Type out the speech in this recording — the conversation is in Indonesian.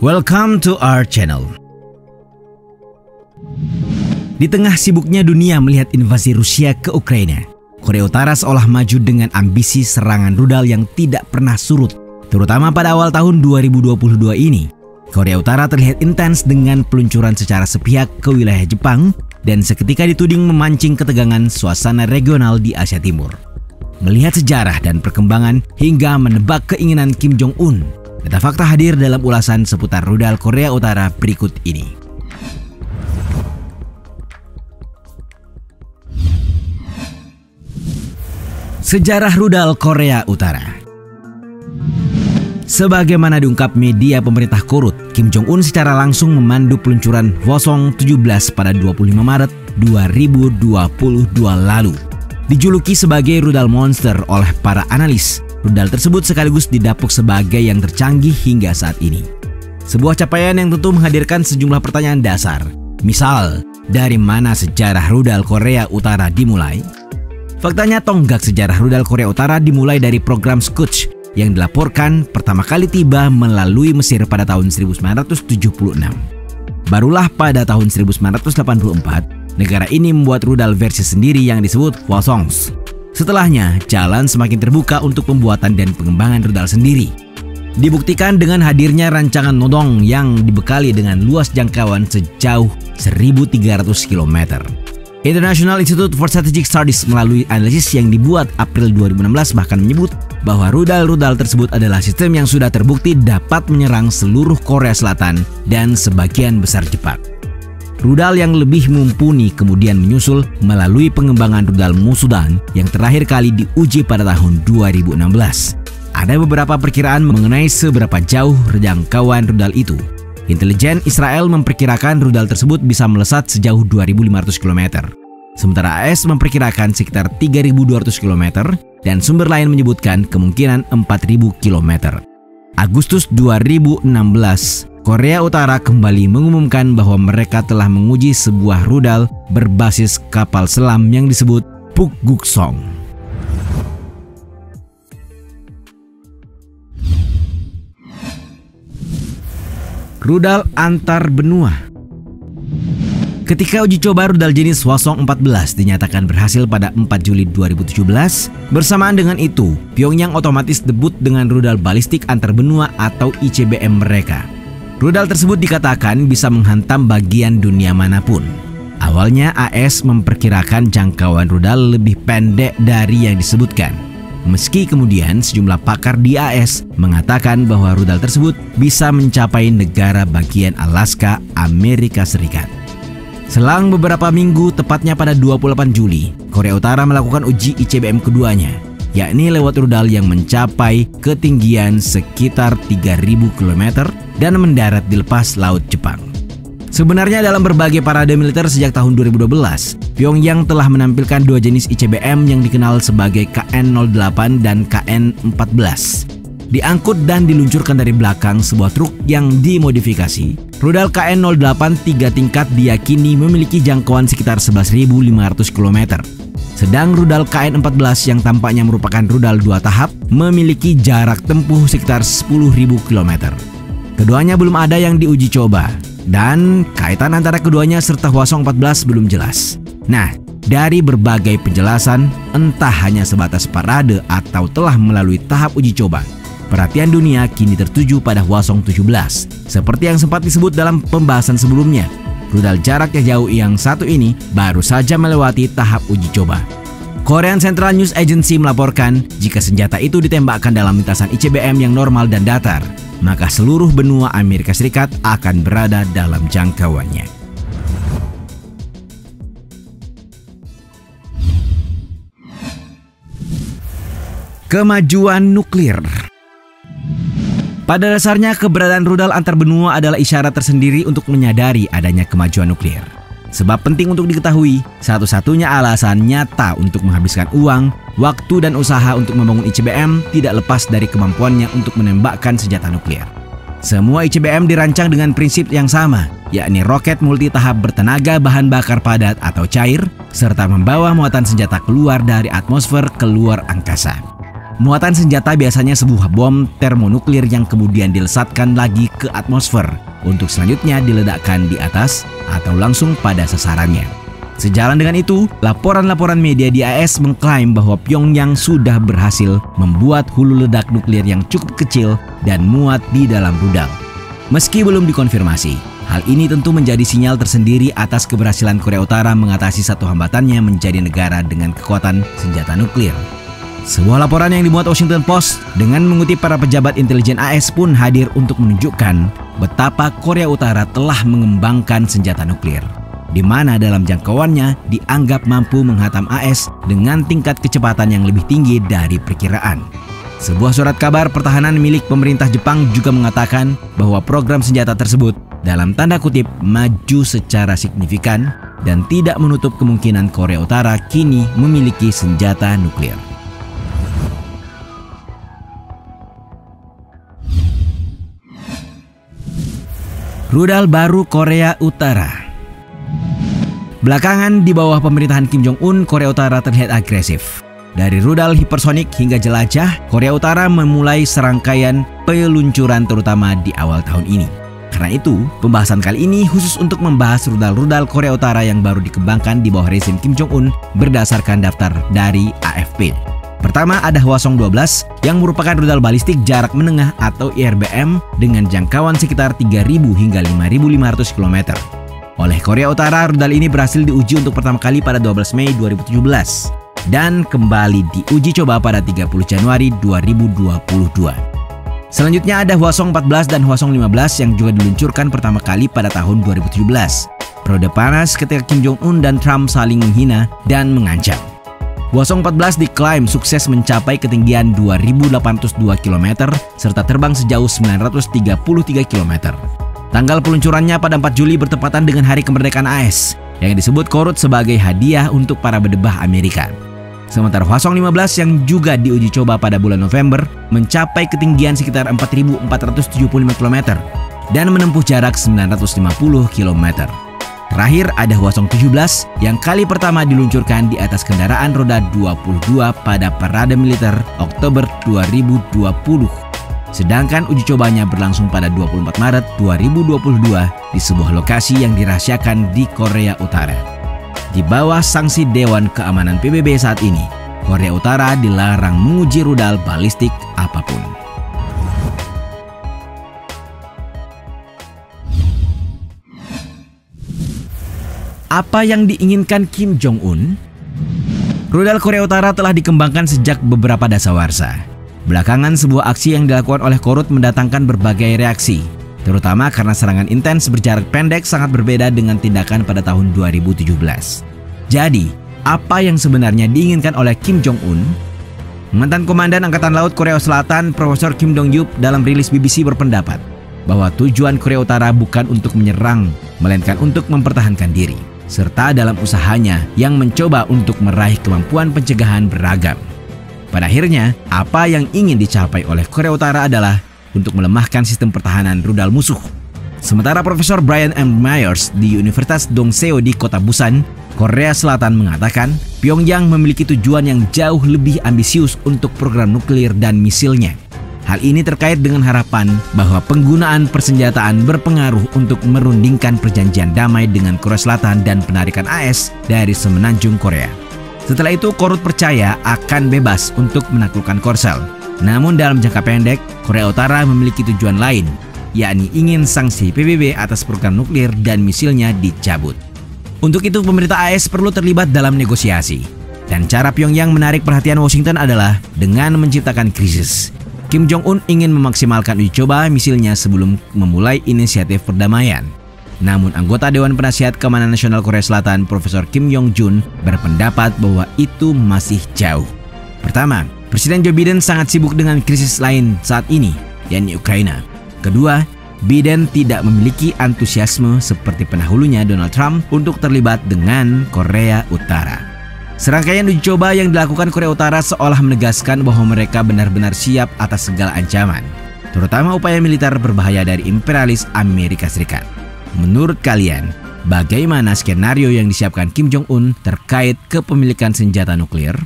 Welcome to our channel. Di tengah sibuknya dunia melihat invasi Rusia ke Ukraina, Korea Utara seolah maju dengan ambisi serangan rudal yang tidak pernah surut. Terutama pada awal tahun 2022 ini, Korea Utara terlihat intens dengan peluncuran secara sepihak ke wilayah Jepang dan seketika dituding memancing ketegangan suasana regional di Asia Timur. Melihat sejarah dan perkembangan hingga menebak keinginan Kim Jong-un, data fakta hadir dalam ulasan seputar rudal Korea Utara berikut ini. Sejarah rudal Korea Utara. Sebagaimana diungkap media pemerintah Korut, Kim Jong-un secara langsung memandu peluncuran Hwasong 17 pada 25 Maret 2022 lalu. Dijuluki sebagai rudal monster oleh para analis, rudal tersebut sekaligus didapuk sebagai yang tercanggih hingga saat ini. Sebuah capaian yang tentu menghadirkan sejumlah pertanyaan dasar. Misal, dari mana sejarah rudal Korea Utara dimulai? Faktanya tonggak sejarah rudal Korea Utara dimulai dari program Skuch yang dilaporkan pertama kali tiba melalui Mesir pada tahun 1976. Barulah pada tahun 1984, negara ini membuat rudal versi sendiri yang disebut Hwasongs. Setelahnya, jalan semakin terbuka untuk pembuatan dan pengembangan rudal sendiri. Dibuktikan dengan hadirnya rancangan Nodong yang dibekali dengan luas jangkauan sejauh 1.300 km. International Institute for Strategic Studies melalui analisis yang dibuat April 2016 bahkan menyebut bahwa rudal-rudal tersebut adalah sistem yang sudah terbukti dapat menyerang seluruh Korea Selatan dan sebagian besar Jepang. Rudal yang lebih mumpuni kemudian menyusul melalui pengembangan rudal Musudan yang terakhir kali diuji pada tahun 2016. Ada beberapa perkiraan mengenai seberapa jauh jangkauan rudal itu. Intelijen Israel memperkirakan rudal tersebut bisa melesat sejauh 2.500 km. Sementara AS memperkirakan sekitar 3.200 km dan sumber lain menyebutkan kemungkinan 4.000 km. Agustus 2016, Korea Utara kembali mengumumkan bahwa mereka telah menguji sebuah rudal berbasis kapal selam yang disebut Pukguksong. Rudal antar benua. Ketika uji coba rudal jenis Hwasong 14 dinyatakan berhasil pada 4 Juli 2017, bersamaan dengan itu, Pyongyang otomatis debut dengan rudal balistik antar benua atau ICBM mereka. Rudal tersebut dikatakan bisa menghantam bagian dunia manapun. Awalnya AS memperkirakan jangkauan rudal lebih pendek dari yang disebutkan. Meski kemudian sejumlah pakar di AS mengatakan bahwa rudal tersebut bisa mencapai negara bagian Alaska, Amerika Serikat. Selang beberapa minggu, tepatnya pada 28 Juli, Korea Utara melakukan uji ICBM keduanya, yakni lewat rudal yang mencapai ketinggian sekitar 3.000 km dan mendarat di lepas laut Jepang. Sebenarnya dalam berbagai parade militer sejak tahun 2012, Pyongyang telah menampilkan dua jenis ICBM yang dikenal sebagai KN-08 dan KN-14. Diangkut dan diluncurkan dari belakang sebuah truk yang dimodifikasi, rudal KN-08 3 tingkat diyakini memiliki jangkauan sekitar 11.500 km. Sedang rudal KN-14 yang tampaknya merupakan rudal 2 tahap memiliki jarak tempuh sekitar 10.000 km. Keduanya belum ada yang diuji coba, dan kaitan antara keduanya serta Hwasong 14 belum jelas. Nah, dari berbagai penjelasan, entah hanya sebatas parade atau telah melalui tahap uji coba, perhatian dunia kini tertuju pada Hwasong 17. Seperti yang sempat disebut dalam pembahasan sebelumnya, rudal jarak yang jauh yang satu ini baru saja melewati tahap uji coba. Korean Central News Agency melaporkan jika senjata itu ditembakkan dalam lintasan ICBM yang normal dan datar, maka seluruh benua Amerika Serikat akan berada dalam jangkauannya. Kemajuan nuklir. Pada dasarnya, keberadaan rudal antar benua adalah isyarat tersendiri untuk menyadari adanya kemajuan nuklir. Sebab penting untuk diketahui, satu-satunya alasan nyata untuk menghabiskan uang, waktu dan usaha untuk membangun ICBM tidak lepas dari kemampuannya untuk menembakkan senjata nuklir. Semua ICBM dirancang dengan prinsip yang sama, yakni roket multitahap bertenaga bahan bakar padat atau cair, serta membawa muatan senjata keluar dari atmosfer ke luar angkasa. Muatan senjata biasanya sebuah bom termonuklir yang kemudian dilesatkan lagi ke atmosfer untuk selanjutnya diledakkan di atas atau langsung pada sasarannya. Sejalan dengan itu, laporan-laporan media di AS mengklaim bahwa Pyongyang sudah berhasil membuat hulu ledak nuklir yang cukup kecil dan muat di dalam rudal. Meski belum dikonfirmasi, hal ini tentu menjadi sinyal tersendiri atas keberhasilan Korea Utara mengatasi satu hambatannya menjadi negara dengan kekuatan senjata nuklir. Sebuah laporan yang dimuat Washington Post dengan mengutip para pejabat intelijen AS pun hadir untuk menunjukkan betapa Korea Utara telah mengembangkan senjata nuklir, di mana dalam jangkauannya dianggap mampu menghantam AS dengan tingkat kecepatan yang lebih tinggi dari perkiraan. Sebuah surat kabar pertahanan milik pemerintah Jepang juga mengatakan bahwa program senjata tersebut dalam tanda kutip maju secara signifikan dan tidak menutup kemungkinan Korea Utara kini memiliki senjata nuklir. Rudal baru Korea Utara. Belakangan di bawah pemerintahan Kim Jong-un, Korea Utara terlihat agresif. Dari rudal hipersonik hingga jelajah, Korea Utara memulai serangkaian peluncuran terutama di awal tahun ini. Karena itu, pembahasan kali ini khusus untuk membahas rudal-rudal Korea Utara yang baru dikembangkan di bawah rezim Kim Jong-un berdasarkan daftar dari AFP. Pertama ada Hwasong-12 yang merupakan rudal balistik jarak menengah atau IRBM dengan jangkauan sekitar 3.000 hingga 5.500 km. Oleh Korea Utara, rudal ini berhasil diuji untuk pertama kali pada 12 Mei 2017 dan kembali diuji coba pada 30 Januari 2022. Selanjutnya ada Hwasong-14 dan Hwasong-15 yang juga diluncurkan pertama kali pada tahun 2017. Periode panas ketika Kim Jong-un dan Trump saling menghina dan mengancam. Hwasong-14 diklaim sukses mencapai ketinggian 2.802 km serta terbang sejauh 933 km. Tanggal peluncurannya pada 4 Juli bertepatan dengan Hari Kemerdekaan AS yang disebut Korut sebagai hadiah untuk para bedebah Amerika. Sementara Hwasong-15 yang juga diuji coba pada bulan November mencapai ketinggian sekitar 4.475 km dan menempuh jarak 950 km. Terakhir ada Hwasong-17 yang kali pertama diluncurkan di atas kendaraan roda 22 pada parade militer Oktober 2020. Sedangkan uji cobanya berlangsung pada 24 Maret 2022 di sebuah lokasi yang dirahasiakan di Korea Utara. Di bawah sanksi Dewan Keamanan PBB saat ini, Korea Utara dilarang menguji rudal balistik apapun. Apa yang diinginkan Kim Jong-un? Rudal Korea Utara telah dikembangkan sejak beberapa dasawarsa. Belakangan sebuah aksi yang dilakukan oleh Korut mendatangkan berbagai reaksi, terutama karena serangan intens berjarak pendek sangat berbeda dengan tindakan pada tahun 2017. Jadi, apa yang sebenarnya diinginkan oleh Kim Jong-un? Mantan Komandan Angkatan Laut Korea Selatan, Profesor Kim Dong-yup dalam rilis BBC berpendapat bahwa tujuan Korea Utara bukan untuk menyerang, melainkan untuk mempertahankan diri, serta dalam usahanya yang mencoba untuk meraih kemampuan pencegahan beragam. Pada akhirnya, apa yang ingin dicapai oleh Korea Utara adalah untuk melemahkan sistem pertahanan rudal musuh. Sementara Profesor Brian M. Myers di Universitas Dongseo di kota Busan, Korea Selatan mengatakan Pyongyang memiliki tujuan yang jauh lebih ambisius untuk program nuklir dan misilnya. Hal ini terkait dengan harapan bahwa penggunaan persenjataan berpengaruh untuk merundingkan perjanjian damai dengan Korea Selatan dan penarikan AS dari semenanjung Korea. Setelah itu, Korut percaya akan bebas untuk menaklukkan Korsel. Namun dalam jangka pendek, Korea Utara memiliki tujuan lain, yakni ingin sanksi PBB atas program nuklir dan misilnya dicabut. Untuk itu, pemerintah AS perlu terlibat dalam negosiasi. Dan cara Pyongyang menarik perhatian Washington adalah dengan menciptakan krisis. Kim Jong-un ingin memaksimalkan uji coba misilnya sebelum memulai inisiatif perdamaian. Namun anggota Dewan Penasihat Keamanan Nasional Korea Selatan, Profesor Kim Yong-jun, berpendapat bahwa itu masih jauh. Pertama, Presiden Joe Biden sangat sibuk dengan krisis lain saat ini, yakni Ukraina. Kedua, Biden tidak memiliki antusiasme seperti pendahulunya Donald Trump untuk terlibat dengan Korea Utara. Serangkaian uji coba yang dilakukan Korea Utara seolah menegaskan bahwa mereka benar-benar siap atas segala ancaman, terutama upaya militer berbahaya dari imperialis Amerika Serikat. Menurut kalian, bagaimana skenario yang disiapkan Kim Jong-un terkait kepemilikan senjata nuklir?